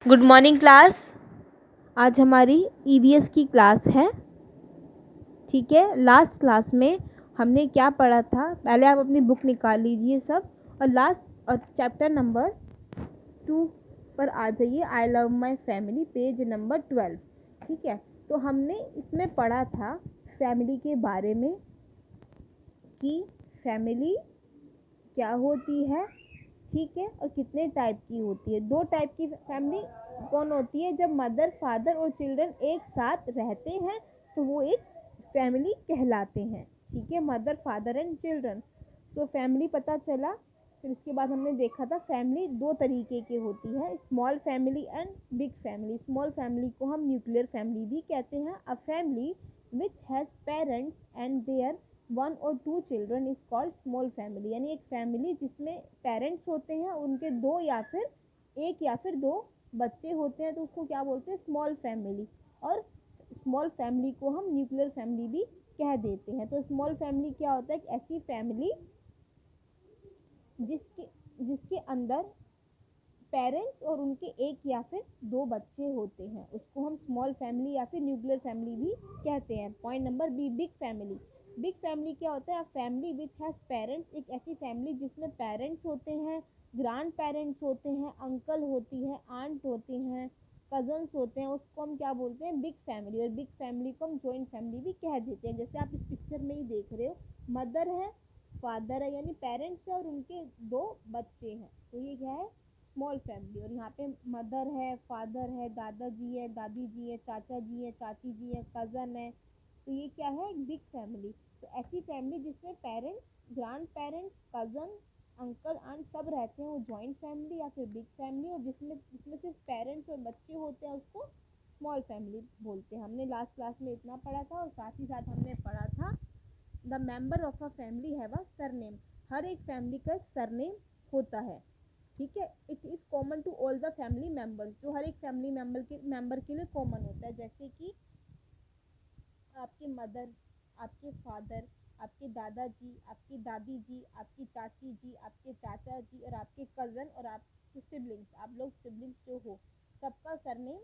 Good morning class. आज हमारी EVS की क्लास है। ठीक है, लास्ट क्लास में हमने क्या पढ़ा था, पहले आप अपनी बुक निकाल लीजिए सब, और चैप्टर नंबर 2 पर आ जाइए। I love my family, page number 12। ठीक है, तो हमने इसमें पढ़ा था फैमिली के बारे में कि फैमिली क्या होती है, ठीक है, और कितने टाइप की होती है। 2 टाइप की फैमिली कौन होती है? जब मदर, फादर और चिल्ड्रन एक साथ रहते हैं तो वो एक फैमिली कहलाते हैं। ठीक है, mother, father and children. So family पता चला। फिर इसके बाद हमने देखा था फैमिली 2 तरीके की होती है, small family and big family. Small family को हम न्यूक्लियर फैमिली भी कहते हैं। A family which has parents and their 1 और 2 children is called small family. यानी एक फैमिली जिसमें पेरेंट्स होते हैं, उनके 2 या फिर 1 या फिर 2 बच्चे होते हैं, तो उसको क्या बोलते हैं? Small family. और स्मॉल फैमिली को हम न्यूक्लियर फैमिली भी कह देते हैं। तो स्मॉल फैमिली क्या होता है? एक ऐसी फैमिली जिसके अंदर पेरेंट्स और उनके 1 या फिर 2 बच्चे होते हैं, उसको हम स्मॉल फैमिली या फिर न्यूक्लियर फैमिली भी कहते हैं। Point number B, big family. Big family क्या होता है? फैमिली विच हैज़ पेरेंट्स, एक ऐसी फैमिली जिसमें पेरेंट्स होते हैं, ग्रैंड पेरेंट्स होते हैं, अंकल होती है, आंट होते हैं, कजन्स होते हैं, उसको हम क्या बोलते हैं? Big family. और बिग फैमिली को हम जॉइंट फैमिली भी कह देते हैं। जैसे आप इस पिक्चर में ही देख रहे हो, मदर है, फादर है, यानी पेरेंट्स है और उनके 2 बच्चे हैं, तो ये क्या है? Small family. और यहाँ पे मदर है, फादर है, दादाजी है, दादी जी है, चाचा जी है, चाची जी है, कज़न है, तो ये क्या है? एक बिग फैमिली। तो ऐसी फैमिली जिसमें parents, grandparents, cousin, uncle, aunt सब रहते हैं, वो जॉइंट फैमिली या फिर बिग फैमिली। और जिसमें जिसमें सिर्फ पेरेंट्स और बच्चे होते हैं, उसको स्मॉल फैमिली बोलते हैं। हमने लास्ट क्लास में इतना पढ़ा था। और साथ ही साथ हमने पढ़ा था the member of a family have a surname. हर एक फैमिली का एक सरनेम होता है। ठीक है, it is common to all the family members, जो हर एक फैमिली मेंबर के लिए कॉमन होता है। जैसे कि आपके मदर, आपके फादर, आपके दादाजी, आपकी दादी जी, आपकी चाची जी, आपके चाचा जी और आपके कज़न और आपके सिबलिंग्स, आप लोग सिबलिंग्स जो हो, सबका सरनेम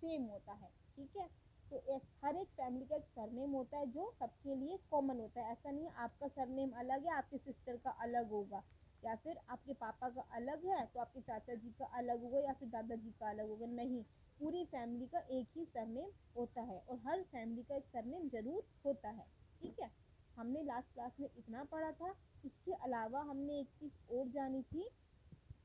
सेम होता है। ठीक है, तो हर एक फैमिली का एक सरनेम होता है जो सबके लिए कॉमन होता है। ऐसा नहीं है आपका सरनेम अलग है, आपके सिस्टर का अलग होगा, या फिर आपके पापा का अलग है तो आपके चाचा जी का अलग होगा, या फिर दादाजी का अलग होगा। नहीं, पूरी फैमिली का एक ही सरनेम होता है और हर फैमिली का एक सरनेम जरूर होता है। ठीक है, हमने लास्ट क्लास में इतना पढ़ा था। इसके अलावा हमने एक चीज़ और जानी थी।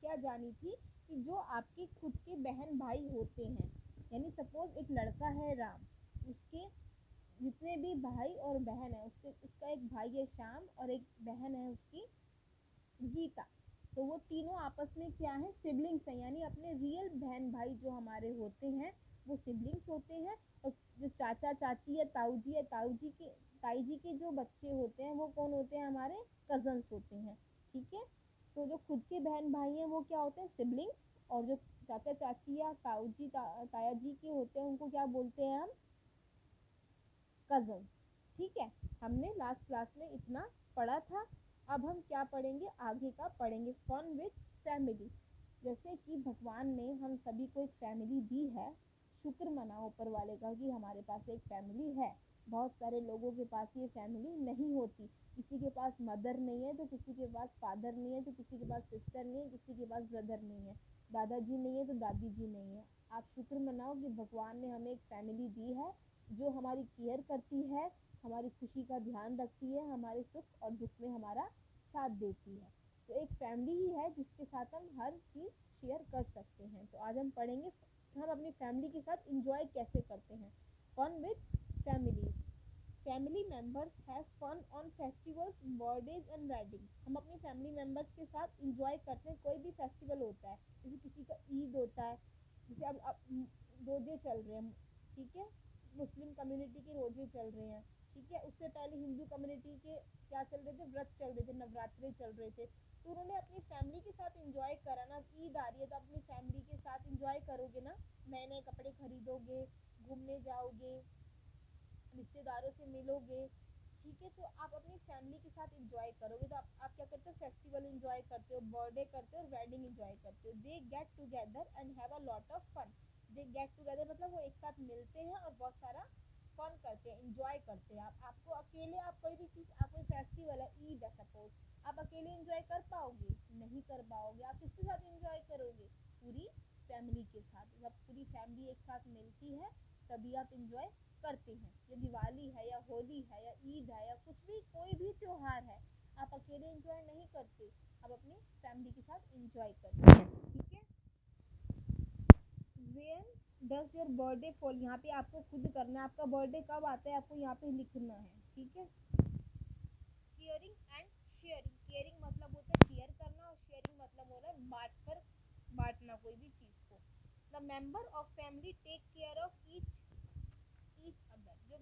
क्या जानी थी? कि जो आपके खुद के बहन भाई होते हैं, यानी सपोज एक लड़का है राम, उसके जितने भी भाई और बहन है, उसका एक भाई है श्याम और एक बहन है उसकी गीता, तो वो तीनों आपस में क्या है? सिबलिंग्स हैं, यानी अपने रियल बहन भाई जो हमारे होते हैं वो सिबलिंग्स होते हैं। और जो चाचा चाची है, ताऊ जी है, ताई जी के जो बच्चे होते हैं वो कौन होते हैं? हमारे कजन्स होते हैं। ठीक है, तो जो खुद के बहन भाई हैं वो क्या होते हैं? सिबलिंग्स। और जो चाचा चाची या ताऊ जी ताया जी के होते हैं उनको क्या बोलते हैं हम? कजन्स। ठीक है, हमने लास्ट क्लास में इतना पढ़ा था। अब हम क्या पढ़ेंगे? आगे का पढ़ेंगे, फन विद फैमिली। जैसे कि भगवान ने हम सभी को एक फैमिली दी है, शुक्र मनाओ ऊपर वाले का कि हमारे पास एक फैमिली है। बहुत सारे लोगों के पास ये फैमिली नहीं होती। किसी के पास मदर नहीं है, तो किसी के पास फादर नहीं है, तो किसी के पास सिस्टर नहीं है, किसी के पास ब्रदर नहीं है, दादाजी नहीं है तो दादी जी नहीं है। आप शुक्र मनाओ कि भगवान ने हमें एक फैमिली दी है जो हमारी केयर करती है, हमारी खुशी का ध्यान रखती है, हमारे सुख और दुख में हमारा साथ देती है। तो एक फैमिली ही है जिसके साथ हम हर चीज़ शेयर कर सकते हैं। तो आज हम पढ़ेंगे हम अपनी फैमिली के साथ इंजॉय कैसे करते हैं। Fun with family. Family members have fun on festivals, birthdays and weddings. हम अपनी फैमिली मेम्बर्स के साथ इंजॉय करते हैं। कोई भी फेस्टिवल होता है, जैसे किसी का ईद होता है, जैसे अब रोजे चल रहे हैं, ठीक है, मुस्लिम कम्युनिटी के रोजे चल रहे हैं, ठीक है, उससे पहले हिंदू कम्युनिटी के क्या चल रहे थे? व्रत चल रहे थे, नवरात्रे चल रहे थे। तो उन्होंने अपनी फैमिली के साथ इंजॉय करा ना। ईद आ रही है तो अपनी फैमिली के साथ इंजॉय करोगे ना, नए नए कपड़े खरीदोगे, घूमने जाओगे, रिश्तेदारों से मिलोगे, ठीक है। तो आप अपनी फैमिली के साथ इंजॉय करोगे, तो आप क्या करते हो, फेस्टिवल इंजॉय करते हो, बर्थडे करते हो और वेडिंग इंजॉय करते हो। They get together and have a lot of fun. They get together मतलब वो एक साथ मिलते हैं और बहुत सारा फन करते हैं, इंजॉय करते हैं। आपको अकेले आप कोई भी चीज़, आप कोई फेस्टिवल है, ईद है सपोज, आप अकेले इंजॉय कर पाओगे, नहीं कर पाओगे। आप किसके साथ इंजॉय करोगे, पूरी फैमिली के साथ। जब पूरी फैमिली एक साथ मिलती है तभी आप इंजॉय करते हैं। या दिवाली है या होली है या ईद है या कुछ भी, कोई भी त्योहार है, आप अकेले इंजॉय नहीं करते, आप अपनी फैमिली के साथ इंजॉय करते हैं। ठीक है। When does your birthday fall, यहाँ पे आपको खुद करना है, आपका बर्थडे कब आता है आपको यहाँ पे लिखना है। ठीक है। केयरिंग एंड शेयरिंग, केयरिंग मतलब होता है केयर करना और शेयरिंग मतलब हो रहा है बांटना कोई भी चीज को। The member of family take care of each other, जो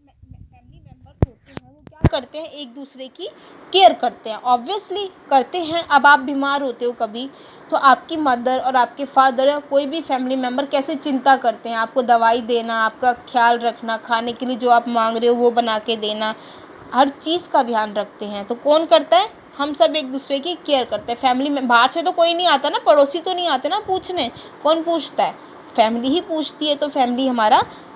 फैमिली मेंबर्स होते हैं वो क्या करते हैं, एक दूसरे की केयर करते हैं, ऑब्वियसली करते हैं। अब आप बीमार होते हो कभी, तो आपकी मदर और आपके फादर या कोई भी फैमिली मेंबर कैसे चिंता करते हैं, आपको दवाई देना, आपका ख्याल रखना, खाने के लिए जो आप मांग रहे हो वो बना के देना, हर चीज़ का ध्यान रखते हैं। तो कौन करता है, हम सब एक दूसरे की केयर करते हैं। फैमिली में बाहर से तो कोई नहीं आता ना, पड़ोसी तो नहीं आते ना पूछने, कौन पूछता है, फैमिली ही पूछती है। तो फैमिली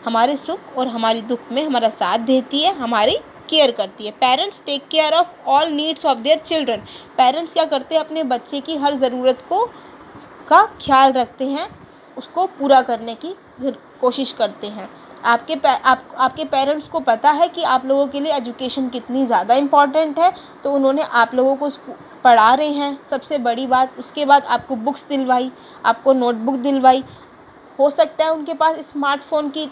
हमारे सुख और हमारी दुख में हमारा साथ देती है, हमारी केयर करती है। Parents take care of all needs of their children, parents क्या करते हैं, अपने बच्चे की हर ज़रूरत का ख्याल रखते हैं, उसको पूरा करने की कोशिश करते हैं। आपके पेरेंट्स को पता है कि आप लोगों के लिए एजुकेशन कितनी ज़्यादा इम्पॉर्टेंट है, तो उन्होंने आप लोगों को पढ़ा रहे हैं, सबसे बड़ी बात। उसके बाद आपको बुक्स दिलवाई, आपको नोटबुक दिलवाई। हो सकता है उनके पास स्मार्टफ़ोन की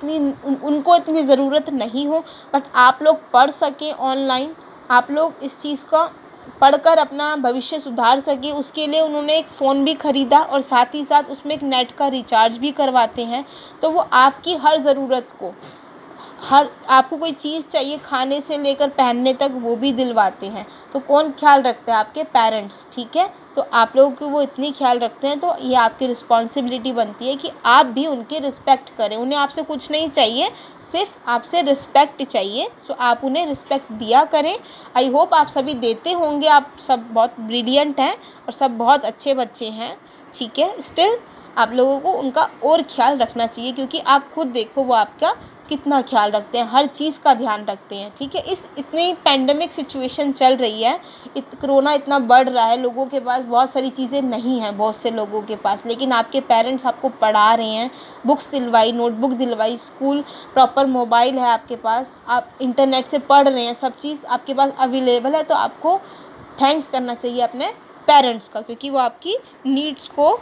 उनको इतनी ज़रूरत नहीं हो, बट आप लोग पढ़ सकें ऑनलाइन, आप लोग इस चीज़ का पढ़कर अपना भविष्य सुधार सके, उसके लिए उन्होंने एक फ़ोन भी ख़रीदा और साथ ही साथ उसमें एक नेट का रिचार्ज भी करवाते हैं। तो वो आपकी हर ज़रूरत को, आपको कोई चीज़ चाहिए खाने से लेकर पहनने तक, वो भी दिलवाते हैं। तो कौन ख्याल रखता है, आपके पेरेंट्स। ठीक है। तो आप लोगों को वो इतनी ख्याल रखते हैं, तो ये आपकी रिस्पॉन्सिबिलिटी बनती है कि आप भी उनकी रिस्पेक्ट करें। उन्हें आपसे कुछ नहीं चाहिए, सिर्फ आपसे रिस्पेक्ट चाहिए, सो आप उन्हें रिस्पेक्ट दिया करें। आई होप आप सभी देते होंगे, आप सब बहुत ब्रिलियंट हैं और सब बहुत अच्छे बच्चे हैं। ठीक है। स्टिल आप लोगों को उनका और ख्याल रखना चाहिए, क्योंकि आप खुद देखो वो आपका कितना ख्याल रखते हैं, हर चीज़ का ध्यान रखते हैं। ठीक है। इस इतनी पैंडमिक सिचुएशन चल रही है, कोरोना इतना बढ़ रहा है, लोगों के पास बहुत सारी चीज़ें नहीं हैं, बहुत से लोगों के पास, लेकिन आपके पेरेंट्स आपको पढ़ा रहे हैं, बुक्स दिलवाई, नोटबुक दिलवाई, स्कूल, प्रॉपर मोबाइल है आपके पास, आप इंटरनेट से पढ़ रहे हैं, सब चीज़ आपके पास अवेलेबल है। तो आपको थैंक्स करना चाहिए अपने पेरेंट्स का, क्योंकि वो आपकी नीड्स को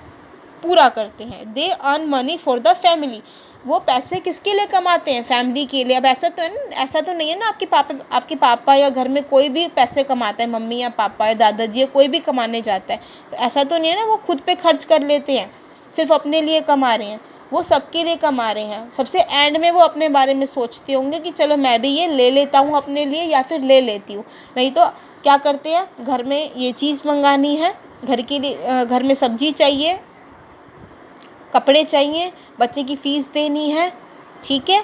पूरा करते हैं। They earn money for the family, वो पैसे किसके लिए कमाते हैं, फैमिली के लिए। अब ऐसा तो नहीं है ना आपके पापा या घर में कोई भी पैसे कमाता है, मम्मी या पापा या दादाजी या कोई भी कमाने जाता है, तो ऐसा तो नहीं है ना वो खुद पे खर्च कर लेते हैं, सिर्फ अपने लिए कमा रहे हैं। वो सबके लिए कमा रहे हैं। सबसे एंड में वो अपने बारे में सोचते होंगे कि चलो मैं भी ये ले लेता हूँ अपने लिए, या फिर ले लेती हूँ। नहीं तो क्या करते हैं, घर में ये चीज़ मंगानी है, घर के लिए, घर में सब्जी चाहिए, कपड़े चाहिए, बच्चे की फ़ीस देनी है, ठीक है,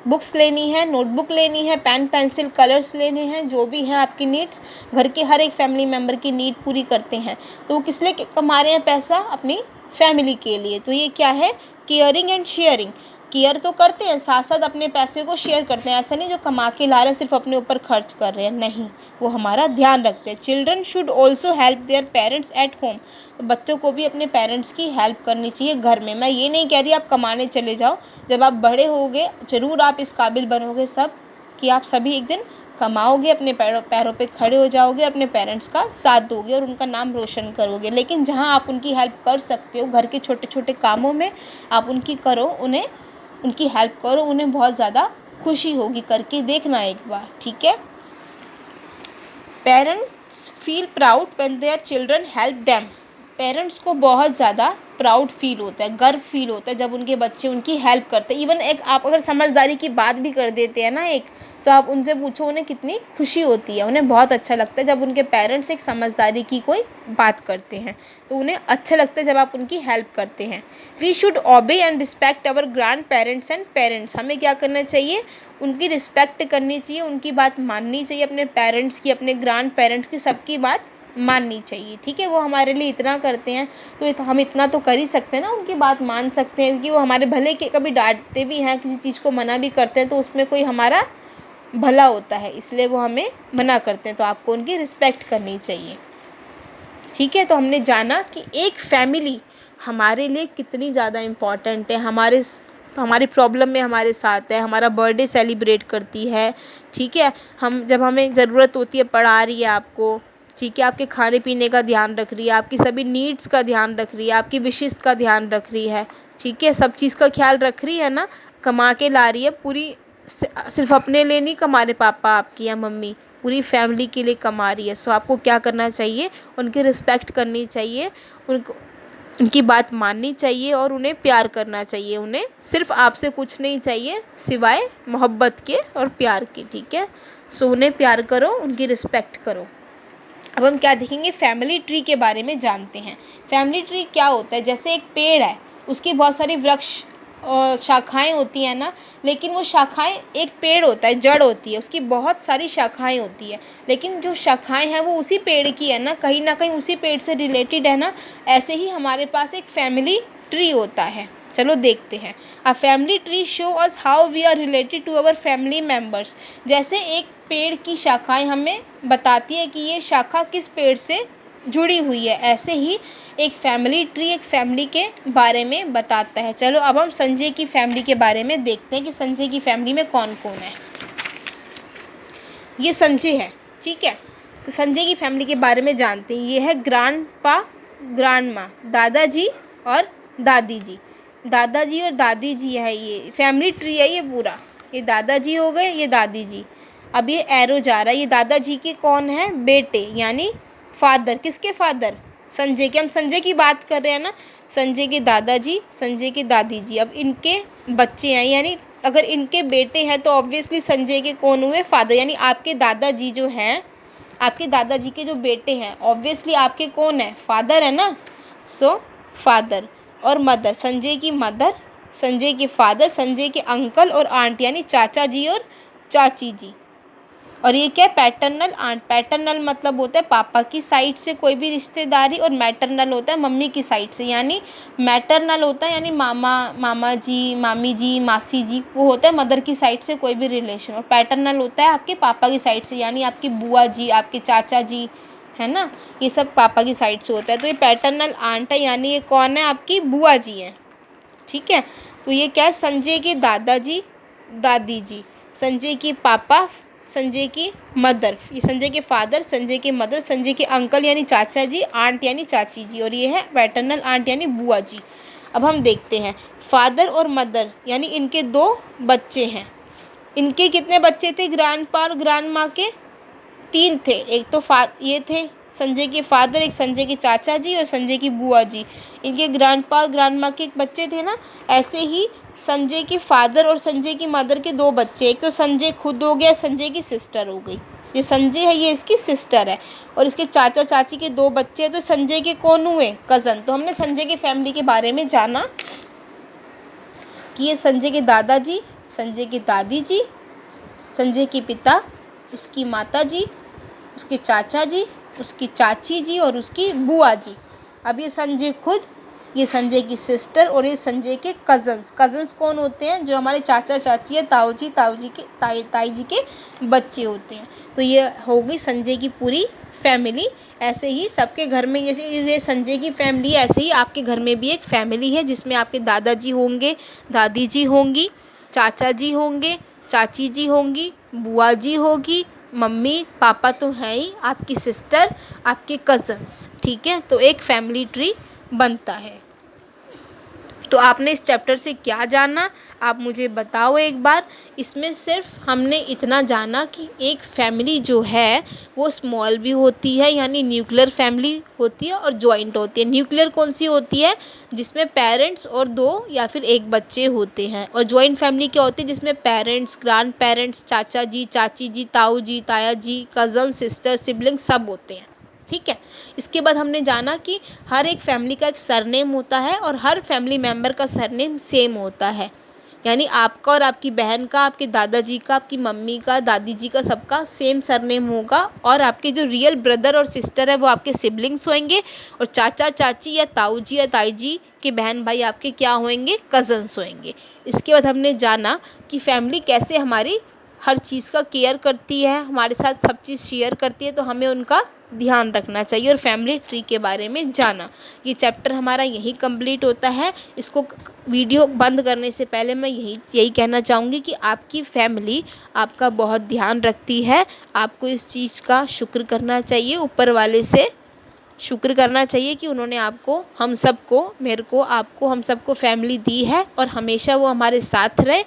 बुक्स लेनी है, नोटबुक लेनी है, पेन पेंसिल कलर्स लेने हैं, जो भी है आपकी नीड्स, घर के हर एक फैमिली मेम्बर की नीड पूरी करते हैं। तो वो किस लिए कमा रहे हैं पैसा, अपनी फैमिली के लिए। तो ये क्या है, केयरिंग एंड शेयरिंग। केयर तो करते हैं, साथ साथ अपने पैसे को शेयर करते हैं। ऐसा नहीं जो कमा के ला रहे हैं सिर्फ अपने ऊपर खर्च कर रहे हैं, नहीं, वो हमारा ध्यान रखते हैं। Children should also help their parents at home, तो बच्चों को भी अपने पेरेंट्स की हेल्प करनी चाहिए घर में। मैं ये नहीं कह रही आप कमाने चले जाओ, जब आप बड़े होगे ज़रूर आप इस काबिल बनोगे सब, कि आप सभी एक दिन कमाओगे, अपने पैरों पे खड़े हो जाओगे, अपने पेरेंट्स का साथ दोगे और उनका नाम रोशन करोगे। लेकिन जहाँ आप उनकी हेल्प कर सकते हो, घर के छोटे छोटे कामों में आप उनकी करो, उनकी हेल्प करो, उन्हें बहुत ज़्यादा खुशी होगी, करके देखना एक बार। ठीक है। Parents feel proud when their children help them, parents को बहुत ज़्यादा प्राउड फील होता है, गर्व फील होता है जब उनके बच्चे उनकी हेल्प करते हैं। इवन एक आप अगर समझदारी की बात भी कर देते हैं ना एक, तो आप उनसे पूछो उन्हें कितनी खुशी होती है, उन्हें बहुत अच्छा लगता है जब उनके पेरेंट्स एक समझदारी की कोई बात करते हैं, तो उन्हें अच्छा लगता है जब आप उनकी हेल्प करते हैं। We should obey and respect our grandparents and parents. हमें क्या करना चाहिए, उनकी रिस्पेक्ट करनी चाहिए, उनकी बात माननी चाहिए, अपने पेरेंट्स की, अपने ग्रैंड पेरेंट्स की, सबकी बात माननी चाहिए। ठीक है, वो हमारे लिए इतना करते हैं तो हम इतना तो कर ही सकते हैं ना, उनकी बात मान सकते हैं, क्योंकि वो हमारे भले के कभी डांटते भी हैं, किसी चीज़ को मना भी करते हैं तो उसमें कोई हमारा भला होता है, इसलिए वो हमें मना करते हैं, तो आपको उनकी रिस्पेक्ट करनी चाहिए। ठीक है, तो हमने जाना कि एक फैमिली हमारे लिए कितनी ज़्यादा इम्पॉर्टेंट है, हमारी प्रॉब्लम में हमारे साथ है, हमारा बर्थडे सेलिब्रेट करती है। ठीक है, जब हमें ज़रूरत होती है पढ़ा रही है आपको, ठीक है, आपके खाने पीने का ध्यान रख रही है, आपकी सभी नीड्स का ध्यान रख रही है, आपकी विशेस का ध्यान रख रही है। ठीक है, सब चीज़ का ख्याल रख रही है ना, कमा के ला रही है पूरी, सिर्फ अपने लिए नहीं कमा रहे पापा आपकी या मम्मी, पूरी फैमिली के लिए कमा रही है। सो आपको क्या करना चाहिए, उनकी रिस्पेक्ट करनी चाहिए, उनकी बात माननी चाहिए और उन्हें प्यार करना चाहिए। उन्हें सिर्फ आपसे कुछ नहीं चाहिए सिवाय मोहब्बत के और प्यार के। ठीक है, सो उन्हें प्यार करो, उनकी रिस्पेक्ट करो। अब हम क्या देखेंगे, फैमिली ट्री के बारे में जानते हैं। फैमिली ट्री क्या होता है, जैसे एक पेड़ है, उसकी बहुत सारी वृक्ष और शाखाएं होती हैं ना, लेकिन वो शाखाएं, एक पेड़ होता है, जड़ होती है, उसकी बहुत सारी शाखाएं होती है, लेकिन जो शाखाएं हैं वो उसी पेड़ की है ना कहीं उसी पेड़ से रिलेटेड है ना। ऐसे ही हमारे पास एक फैमिली ट्री होता है। चलो देखते हैं। A family tree show us how we are related to our family members. जैसे एक पेड़ की शाखाएं हमें बताती है कि ये शाखा किस पेड़ से जुड़ी हुई है, ऐसे ही एक फैमिली ट्री एक फैमिली के बारे में बताता है। चलो अब हम संजय की फैमिली के बारे में देखते हैं कि संजय की फैमिली में कौन कौन है। ये संजय है, ठीक है, तो संजय की फैमिली के बारे में जानते हैं। ये है ग्रैंड पा, ग्रैंड माँ, दादाजी और दादी जी। दादाजी और दादी जी है, ये फैमिली ट्री है ये पूरा। ये दादाजी हो गए, ये दादी जी। अब ये एरो जा रहा है, ये दादाजी के कौन है, बेटे, यानी फादर। किसके फादर, संजय के। हम संजय की बात कर रहे हैं ना, संजय के दादाजी, संजय के दादी जी। अब इनके बच्चे हैं, यानी अगर इनके बेटे हैं तो ऑब्वियसली संजय के कौन हुए, फादर। यानी आपके दादाजी जो हैं, आपके दादाजी के जो बेटे हैं ऑब्वियसली आपके कौन है, फादर है ना। सो फादर और मदर, संजय की मदर, संजय के फादर, संजय के अंकल और आंट, यानी चाचा जी और चाची जी। और ये क्या है, पैटर्नल आंट। पैटर्नल मतलब होता है पापा की साइड से कोई भी रिश्तेदारी, और मैटरनल होता है मम्मी की साइड से। यानी मैटरनल होता है यानी मामा, मामा जी, मामी जी, मासी जी, वो होता है मदर की साइड से कोई भी रिलेशन। और पैटर्नल होता है आपके पापा की साइड से, यानी आपकी बुआ जी, आपके चाचा जी, है ना, ये सब पापा की साइड से होता है। तो ये पैटर्नल आंट है, यानी ये कौन है, आपकी बुआ जी हैं। ठीक है, तो ये क्या है, संजय के दादाजी, दादी जी, संजय की पापा, संजय की मदर, ये संजय के फादर, संजय के मदर, संजय के अंकल यानी चाचा जी, आंट यानी चाची जी, और ये है पैटर्नल आंट यानी बुआ जी। अब हम देखते हैं फादर और मदर, यानी इनके दो बच्चे हैं। इनके कितने बच्चे थे, ग्रैंडपा और ग्रैंड माँ के, 3 थे। एक तो ये थे संजय के फादर, एक संजय के चाचा जी और संजय की बुआ जी। इनके ग्रैंडपा और ग्रैंड माँ के एक बच्चे थे ना। ऐसे ही संजय के फादर और संजय की मदर के 2 बच्चे, एक तो संजय खुद हो गया, संजय की सिस्टर हो गई। ये संजय है, ये इसकी सिस्टर है, और इसके चाचा चाची के 2 बच्चे हैं, तो संजय के कौन हुए, कज़न। तो हमने संजय की फैमिली के बारे में जाना कि ये संजय के दादाजी, संजय की दादी जी, संजय के पिता, उसकी माता जी, उसके चाचा जी, उसकी चाची जी और उसकी बुआ जी। अब ये संजय खुद, ये संजय की सिस्टर और ये संजय के कज़न्स। कज़न्स कौन होते हैं, जो हमारे चाचा चाची है, ताऊ जी के ताई जी के बच्चे होते हैं। तो ये हो गई संजय की पूरी फैमिली। ऐसे ही सबके घर में, जैसे ये संजय की फैमिली, ऐसे ही आपके घर में भी एक फैमिली है जिसमें आपके दादाजी होंगे, दादी जी होंगी, चाचा जी होंगे, चाची जी होंगी, बुआ जी होगी, मम्मी पापा तो हैं ही, आपकी सिस्टर, आपके कज़न्स। ठीक है, तो एक फैमिली ट्री बनता है। तो आपने इस चैप्टर से क्या जाना, आप मुझे बताओ एक बार। इसमें सिर्फ हमने इतना जाना कि एक फैमिली जो है वो स्मॉल भी होती है, यानी न्यूक्लियर फैमिली होती है, और जॉइंट होती है। न्यूक्लियर कौन सी होती है, जिसमें पेरेंट्स और 2 या फिर 1 बच्चे होते हैं। और जॉइंट फैमिली क्या होती है, जिसमें पेरेंट्स, ग्रैंड पेरेंट्स, चाचा जी, चाची जी, ताऊ जी, ताया जी, कज़न, सिस्टर, सिबलिंग सब होते हैं। ठीक है। इसके बाद हमने जाना कि हर एक फैमिली का एक सरनेम होता है और हर फैमिली मेम्बर का सरनेम सेम होता है, यानी आपका और आपकी बहन का, आपके दादाजी का, आपकी मम्मी का, दादी जी का, सबका सेम सरनेम होगा। और आपके जो रियल ब्रदर और सिस्टर है वो आपके सिबलिंग्स होंगे, और चाचा चाची या ताऊ जी या ताई जी के बहन भाई आपके क्या होंगे, कज़न्स होंगे। इसके बाद हमने जाना कि फैमिली कैसे हमारी हर चीज़ का केयर करती है, हमारे साथ सब चीज़ शेयर करती है, तो हमें उनका ध्यान रखना चाहिए, और फैमिली ट्री के बारे में जाना। ये चैप्टर हमारा यहीं कंप्लीट होता है। इसको वीडियो बंद करने से पहले मैं यही कहना चाहूँगी कि आपकी फैमिली आपका बहुत ध्यान रखती है। आपको इस चीज़ का शुक्र करना चाहिए, ऊपर वाले से शुक्र करना चाहिए कि उन्होंने आपको, हम सबको, मेरे को, आपको, हम सबको फैमिली दी है, और हमेशा वो हमारे साथ रहे।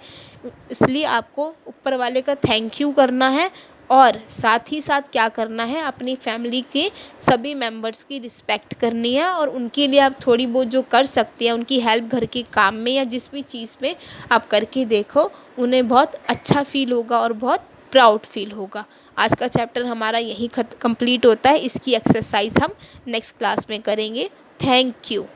इसलिए आपको ऊपर वाले का थैंक यू करना है, और साथ ही साथ क्या करना है, अपनी फैमिली के सभी मेंबर्स की रिस्पेक्ट करनी है, और उनके लिए आप थोड़ी बहुत जो कर सकते हैं, उनकी हेल्प घर के काम में या जिस भी चीज़ में आप करके देखो, उन्हें बहुत अच्छा फील होगा और बहुत प्राउड फील होगा। आज का चैप्टर हमारा यहीं कंप्लीट होता है। इसकी एक्सरसाइज हम नेक्स्ट क्लास में करेंगे। Thank you.